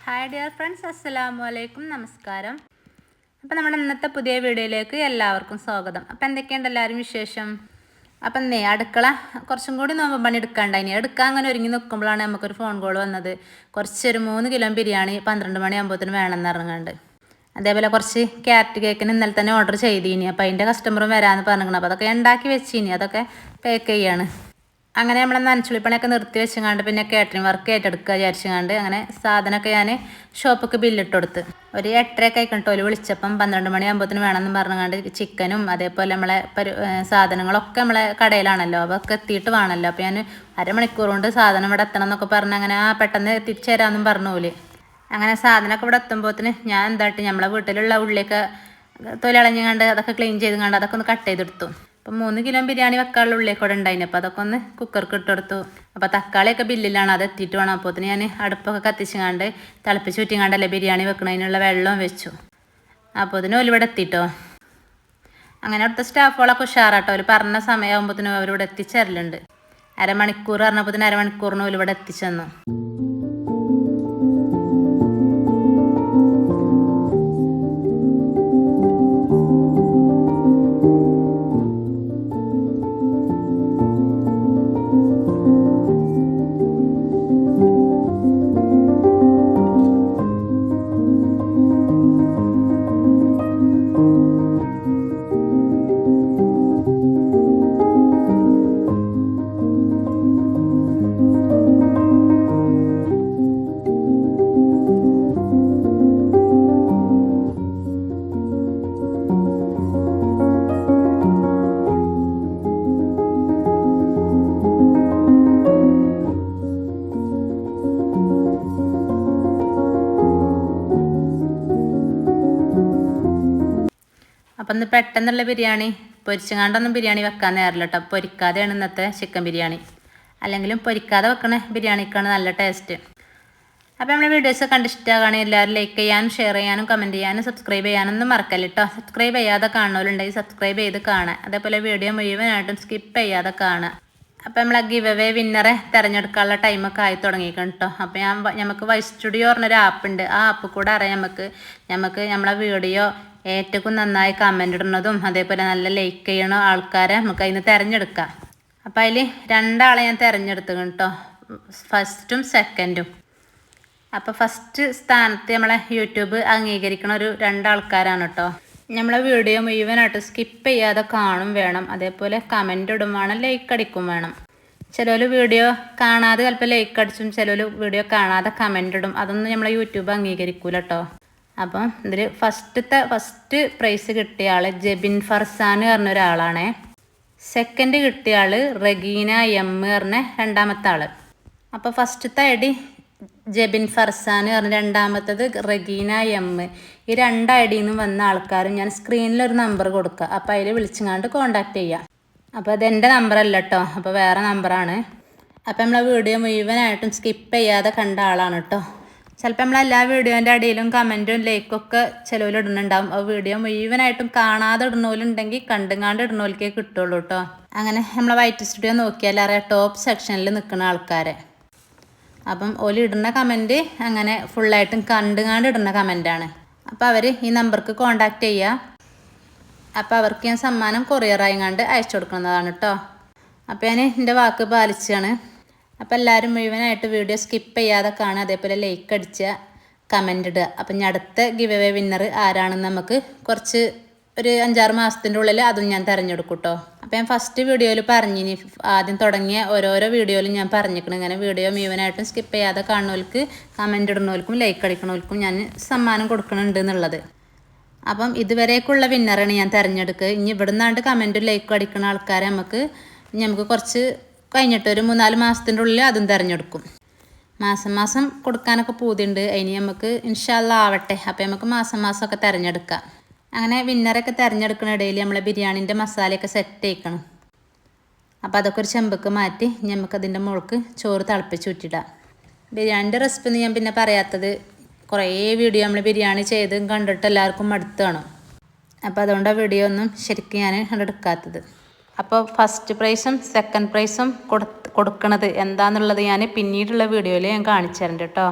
Hi dear friends, അസ്സലാമലൈക്കും, നമസ്കാരം. അപ്പം നമ്മുടെ ഇന്നത്തെ പുതിയ വീഡിയോയിലേക്ക് എല്ലാവർക്കും സ്വാഗതം. അപ്പം എന്തൊക്കെയുണ്ട് എല്ലാവരും വിശേഷം? അപ്പം അടുക്കള കുറച്ചും കൂടി നോമ്പ് പണി എടുക്കാണ്ടായിനി. എടുക്കാൻ അങ്ങനെ ഒരുങ്ങി നിൽക്കുമ്പോഴാണ് നമുക്കൊരു ഫോൺ കോൾ വന്നത്. കുറച്ചൊരു 3 കിലോ ബിരിയാണി 12 മണിയാകുമ്പോഴത്തേന് വേണമെന്ന് ഇറങ്ങുന്നുണ്ട്. അതേപോലെ കുറച്ച് ക്യാരറ്റ് കേക്കിന് ഇന്നലെ തന്നെ ഓർഡർ ചെയ്തിനി. അപ്പോൾ അതിൻ്റെ കസ്റ്റമറും വരാമെന്ന് പറഞ്ഞിരിക്കണം. അപ്പോൾ അതൊക്കെ ഉണ്ടാക്കി വെച്ചിനി, അതൊക്കെ പാക്ക് ചെയ്യാണ്. അങ്ങനെ നമ്മളെ നനച്ചുള്ളിപ്പണിയൊക്കെ നിർത്തി വെച്ചങ്ങാണ്ട് പിന്നെ കാറ്ററിംഗ് വർക്ക് ഏറ്റെടുക്കുക വിചാരിച്ചങ്ങാണ്ട് അങ്ങനെ സാധനമൊക്കെ ഞാൻ ഷോപ്പൊക്കെ ബില്ലിട്ട് കൊടുത്ത്. ഒരു 8:30 ആയിക്കോട്ടെ ഓല് വിളിച്ചപ്പം 12 മണിയാകുമ്പോഴത്തേന് വേണമെന്ന് പറഞ്ഞങ്ങാണ്ട് ചിക്കനും അതേപോലെ നമ്മളെ സാധനങ്ങളൊക്കെ നമ്മളെ കടയിലാണല്ലോ, അതൊക്കെ എത്തിയിട്ട് വേണമല്ലോ. അപ്പോൾ ഞാൻ അരമണിക്കൂർ കൊണ്ട് സാധനം ഇവിടെ എത്തണം എന്നൊക്കെ പറഞ്ഞ് അങ്ങനെ പെട്ടെന്ന് തിരിച്ചു തരാമെന്നും പറഞ്ഞു ഓല്. അങ്ങനെ സാധനമൊക്കെ ഇവിടെ എത്തുമ്പോഴത്തേന് ഞാൻ എന്തായിട്ട് നമ്മളെ വീട്ടിലുള്ള ഉള്ളിയൊക്കെ തൊലിളഞ്ഞങ്ങാണ്ട് അതൊക്കെ ക്ലീൻ ചെയ്തുകൊണ്ട് അതൊക്കെ ഒന്ന് കട്ട് ചെയ്തെടുത്തു. അപ്പം 3 കിലോ ബിരിയാണി വെക്കാനുള്ള ഉള്ളിയൊക്കെ ഇവിടെ ഉണ്ടായിന്. അപ്പോൾ അതൊക്കെ ഒന്ന് കുക്കർക്ക് ഇട്ടെടുത്തു. അപ്പോൾ തക്കാളിയൊക്കെ ബില്ലിലാണ്, അത് എത്തിയിട്ട് വേണം. അപ്പോൾ ഞാൻ അടുപ്പൊക്കെ കത്തിച്ചങ്ങാണ്ട് തിളപ്പിച്ച് ചുറ്റിങ്ങാണ്ടല്ലേ ബിരിയാണി വെക്കണതിനുള്ള വെള്ളവും വെച്ചു. അപ്പോൾ അതിന് ഇവിടെ എത്തിയിട്ടോ. അങ്ങനെ അവിടുത്തെ സ്റ്റാഫുകളൊക്കെ ഉഷാറാട്ടോ. അവർ പറഞ്ഞ സമയമാകുമ്പോഴത്തേനും അവരിവിടെ എത്തിച്ചേരലുണ്ട്. അരമണിക്കൂർ പറഞ്ഞപ്പോഴത്തേന് അരമണിക്കൂറിന് ഇവിടെ എത്തിച്ചെന്നു. അപ്പം ഇന്ന് പെട്ടെന്നുള്ള ബിരിയാണി, പൊരിച്ചങ്ങാണ്ടൊന്നും ബിരിയാണി വെക്കാൻ നേരില്ല കേട്ടോ. പൊരിക്കാതെയാണ് ഇന്നത്തെ ചിക്കൻ ബിരിയാണി. അല്ലെങ്കിലും പൊരിക്കാതെ വെക്കണ ബിരിയാണിക്കാണ് നല്ല ടേസ്റ്റ്. അപ്പോൾ നമ്മളെ വീഡിയോസ് കണ്ടിഷ്ടമാകുകയാണെങ്കിൽ എല്ലാവരും ലൈക്ക് ചെയ്യാനും ഷെയർ ചെയ്യാനും കമൻറ്റ് ചെയ്യാനും സബ്സ്ക്രൈബ് ചെയ്യാനൊന്നും മറക്കല്ല കേട്ടോ. സബ്സ്ക്രൈബ് ചെയ്യാതെ കാണുന്നവരുണ്ടെങ്കിൽ സബ്സ്ക്രൈബ് ചെയ്ത് കാണാം. അതേപോലെ വീഡിയോ മുഴുവനായിട്ടും സ്കിപ്പ് ചെയ്യാതെ കാണാം. അപ്പോൾ നമ്മൾ ഗിവ് അവേ വിന്നറെ തിരഞ്ഞെടുക്കാനുള്ള ടൈമൊക്കെ ആയി തുടങ്ങിയിരിക്കണം കേട്ടോ. അപ്പോൾ നമുക്ക് വൈസ് സ്റ്റുഡിയോ പറഞ്ഞൊരു ആപ്പുണ്ട്. ആ ആപ്പ് കൂടെ അറിയാം നമുക്ക് നമ്മളെ വീഡിയോ ഏറ്റവും നന്നായി കമൻ്റ് ഇടുന്നതും അതേപോലെ നല്ല ലൈക്ക് ചെയ്യണ ആൾക്കാരെ നമുക്ക് അതിന് തിരഞ്ഞെടുക്കാം. അപ്പോൾ അതിൽ 2 ആളെ ഞാൻ തിരഞ്ഞെടുത്തു കേട്ടോ, ഫസ്റ്റും സെക്കൻഡും. അപ്പോൾ ഫസ്റ്റ് സ്ഥാനത്ത് നമ്മളെ യൂട്യൂബ് അംഗീകരിക്കണ ഒരു 2 ആൾക്കാരാണ് കേട്ടോ. നമ്മളെ വീഡിയോ മുഴുവനായിട്ട് സ്കിപ്പ് ചെയ്യാതെ കാണും വേണം, അതേപോലെ കമൻ്റ് ഇടും വേണം, ലൈക്ക് അടിക്കും വേണം. ചിലർ വീഡിയോ കാണാതെ ചിലപ്പോൾ ലൈക്ക് അടിച്ചും, ചിലർ വീഡിയോ കാണാതെ കമൻ്റ് ഇടും. അതൊന്നും നമ്മളെ യൂട്യൂബ് അംഗീകരിക്കൂല കേട്ടോ. അപ്പം ഇതിൽ ഫസ്റ്റ് പ്രൈസ് കിട്ടിയ ആൾ ജെബിൻ ഫർസാൻ പറഞ്ഞ ഒരാളാണേ. സെക്കൻഡ് കിട്ടിയ ആൾ റഗീന എം പറഞ്ഞ 2ാമത്തെ ആൾ. അപ്പോൾ ഫസ്റ്റത്തെ ഐ ഡി ജെബിൻ ഫർസാൻ പറഞ്ഞ, 2ാമത്തത് റഗീന എം. ഈ 2 ഐ ഡിയിൽ നിന്ന് വന്ന ആൾക്കാരും ഞാൻ സ്ക്രീനിലൊരു നമ്പർ കൊടുക്കുക. അപ്പോൾ അതിൽ വിളിച്ചങ്ങാണ്ട് കോണ്ടാക്ട് ചെയ്യാം. അപ്പോൾ അതെൻ്റെ നമ്പറല്ല കേട്ടോ, അപ്പോൾ വേറെ നമ്പറാണ്. അപ്പോൾ നമ്മളെ വീഡിയോ മുഴുവനായിട്ടും സ്കിപ്പ് ചെയ്യാതെ കണ്ട ആളാണ് കേട്ടോ. ചിലപ്പോൾ നമ്മളെല്ലാ വീഡിയോൻ്റെ അടിയിലും കമൻറ്റും ലൈക്കൊക്കെ ചിലവിൽ ഇടുന്നുണ്ടാവും. ആ വീഡിയോ മുഴുവനായിട്ടും കാണാതെ ഇടുന്നവരുണ്ടെങ്കിൽ കണ്ടുങ്ങാണ്ട് ഇടുന്നവൽക്കേ കിട്ടുള്ളൂ കേട്ടോ. അങ്ങനെ നമ്മളെ വൈറ്റ് സ്റ്റുഡിയോ നോക്കിയാൽ അറിയാം ടോപ്പ് സെക്ഷനിൽ നിൽക്കുന്ന ആൾക്കാരെ. അപ്പം ഓല് ഇടുന്ന കമൻറ്റ് അങ്ങനെ ഫുള്ളായിട്ടും കണ്ടുങ്ങാണ്ട് ഇടുന്ന കമൻറ്റാണ്. അപ്പോൾ അവർ ഈ നമ്പർക്ക് കോണ്ടാക്ട് ചെയ്യുക. അപ്പോൾ അവർക്ക് ഞാൻ സമ്മാനം കൊറിയറായിങ്ങാണ്ട് അയച്ചു കൊടുക്കുന്നതാണ് കേട്ടോ. അപ്പോൾ ഞാൻ എൻ്റെ വാക്ക് പാലിച്ചാണ്. അപ്പോൾ എല്ലാവരും മുഴുവനായിട്ട് വീഡിയോ സ്കിപ്പ് ചെയ്യാതെ കാണുക, അതേപോലെ ലൈക്ക് അടിക്കുക, കമൻ്റ് ഇടുക. അപ്പം ഞാൻ അടുത്ത ഗിവ് അവേ വിന്നർ ആരാണെന്ന് നമുക്ക് ഒരു 5-6 മാസത്തിൻ്റെ ഉള്ളിൽ അതും ഞാൻ തിരഞ്ഞെടുക്കും കേട്ടോ. അപ്പോൾ ഞാൻ ഫസ്റ്റ് വീഡിയോയിൽ പറഞ്ഞിനി, ആദ്യം തുടങ്ങിയ ഓരോരോ വീഡിയോയിലും ഞാൻ പറഞ്ഞിരിക്കണം ഇങ്ങനെ വീഡിയോ മുഴുവനായിട്ടും സ്കിപ്പ് ചെയ്യാതെ കാണുന്നവർക്ക്, കമൻ്റ് ഇടുന്നവർക്കും ലൈക്ക് അടിക്കുന്നവർക്കും ഞാൻ സമ്മാനം കൊടുക്കുന്നുണ്ട് എന്നുള്ളത്. അപ്പം ഇതുവരേക്കുള്ള വിന്നറാണ് ഞാൻ തിരഞ്ഞെടുക്കുക. ഇനി ഇവിടെ നിന്നാണ്ട് കമൻറ്റും ലൈക്കും അടിക്കുന്ന ആൾക്കാരെ നമുക്ക് കുറച്ച് കഴിഞ്ഞിട്ട് ഒരു 3-4 മാസത്തിൻ്റെ ഉള്ളിൽ അതും തിരഞ്ഞെടുക്കും. മാസം കൊടുക്കാനൊക്കെ പൂതിയുണ്ട്. അതിന് നമുക്ക് ഇൻഷാ അല്ലാ ആവട്ടെ. അപ്പോൾ നമുക്ക് മാസമൊക്കെ തിരഞ്ഞെടുക്കാം. അങ്ങനെ വിന്നറൊക്കെ തിരഞ്ഞെടുക്കുന്ന ഇടയിൽ നമ്മളെ ബിരിയാണീൻ്റെ മസാലയൊക്കെ സെറ്റ് ചെയ്യിക്കണം. അപ്പോൾ അതൊക്കെ ഒരു ചെമ്പക്ക് മാറ്റി നമുക്കതിൻ്റെ മുകൾക്ക് ചോറ് തിളപ്പിച്ച് ഊറ്റിയിടാം. ബിരിയാണിൻ്റെ റെസിപ്പി ഒന്നും ഞാൻ പിന്നെ പറയാത്തത്, കുറേ വീഡിയോ നമ്മൾ ബിരിയാണി ചെയ്ത് കണ്ടിട്ട് എല്ലാവർക്കും മടുത്ത് കാണും. അപ്പോൾ അതുകൊണ്ടാണ് വീഡിയോ ഒന്നും ശരിക്കും ഞാൻ കണ്ടെടുക്കാത്തത്. അപ്പോൾ ഫസ്റ്റ് പ്രൈസും സെക്കൻഡ് പ്രൈസും കൊടുക്കണത് എന്താണെന്നുള്ളത് ഞാൻ പിന്നീടുള്ള വീഡിയോയിൽ ഞാൻ കാണിച്ചു തരുന്നുണ്ട് കേട്ടോ.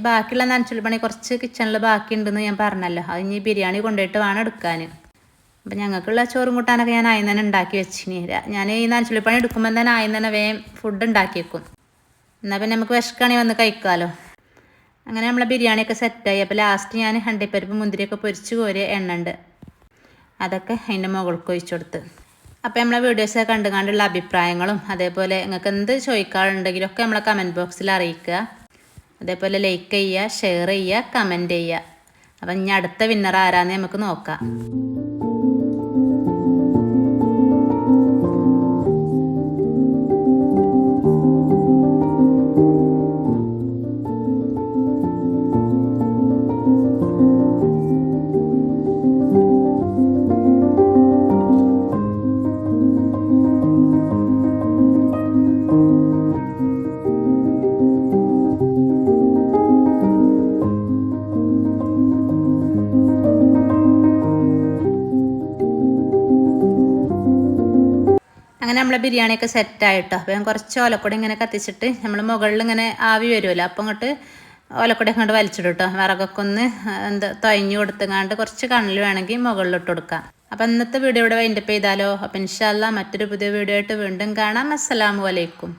ബാക്കിയുള്ള നനച്ചുള്ളി പണി കുറച്ച് കിച്ചണിൽ ബാക്കിയുണ്ടെന്ന് ഞാൻ പറഞ്ഞല്ലോ. അത് ഇനി ബിരിയാണി കൊണ്ടുപോയിട്ട് വേണം എടുക്കാൻ. അപ്പം ഞങ്ങൾക്കുള്ള ചോറും കൂട്ടാനൊക്കെ ഞാൻ ആദ്യം തന്നെ ഉണ്ടാക്കി വെച്ചിനി. ഞാൻ ഈ നനച്ചുള്ളി പണി എടുക്കുമ്പോൾ തന്നെ ആദ്യം തന്നെ വേഗം ഫുഡ് ഉണ്ടാക്കി വെക്കും. എന്നാൽ പിന്നെ നമുക്ക് വിശക്കുകയാണെങ്കിൽ വന്ന് കഴിക്കാമല്ലോ. അങ്ങനെ നമ്മളെ ബിരിയാണിയൊക്കെ സെറ്റായി. അപ്പോൾ ലാസ്റ്റ് ഞാൻ അണ്ടിപ്പരിപ്പ് മുന്തിരിയൊക്കെ പൊരിച്ച് കോരിയ എണ്ണ ഉണ്ട്, അതൊക്കെ അതിൻ്റെ മുകൾക്ക് ഒഴിച്ചു കൊടുത്ത്. അപ്പോൾ നമ്മളെ വീഡിയോസൊക്കെ കണ്ടുകൊണ്ടുള്ള അഭിപ്രായങ്ങളും അതേപോലെ നിങ്ങൾക്ക് എന്ത് ചോദിക്കാറുണ്ടെങ്കിലും ഒക്കെ നമ്മളെ കമൻറ്റ് ബോക്സിൽ അറിയിക്കുക. അതേപോലെ ലൈക്ക് ചെയ്യുക, ഷെയർ ചെയ്യുക, കമൻറ്റ് ചെയ്യുക. അപ്പം ഇനി അടുത്ത വിന്നർ ആരാന്ന് നമുക്ക് നോക്കാം. അങ്ങനെ നമ്മളെ ബിരിയാണിയൊക്കെ സെറ്റായിട്ടോ. അപ്പോൾ ഞാൻ കുറച്ച് ഓലക്കൊടി ഇങ്ങനെ കത്തിച്ചിട്ട് നമ്മൾ മുകളിൽ ഇങ്ങനെ ആവി വരുമല്ലോ, അപ്പോൾ ഇങ്ങോട്ട് ഓലക്കൊടി അങ്ങോട്ട് വലിച്ചിടും കേട്ടോ. വിറകൊക്കെ ഒന്ന് തൊയഞ്ഞു കൊടുത്തുകൊണ്ട് കുറച്ച് കണ്ണിൽ വേണമെങ്കിൽ മുകളിലിട്ട് കൊടുക്കാം. അപ്പോൾ ഇന്നത്തെ വീഡിയോ ഇവിടെ വൈൻഡപ്പ് ചെയ്താലോ. അപ്പോൾ ഇൻഷാ അല്ലാഹ് മറ്റൊരു പുതിയ വീഡിയോ ആയിട്ട് വീണ്ടും കാണാം. അസ്സലാമു അലൈക്കും.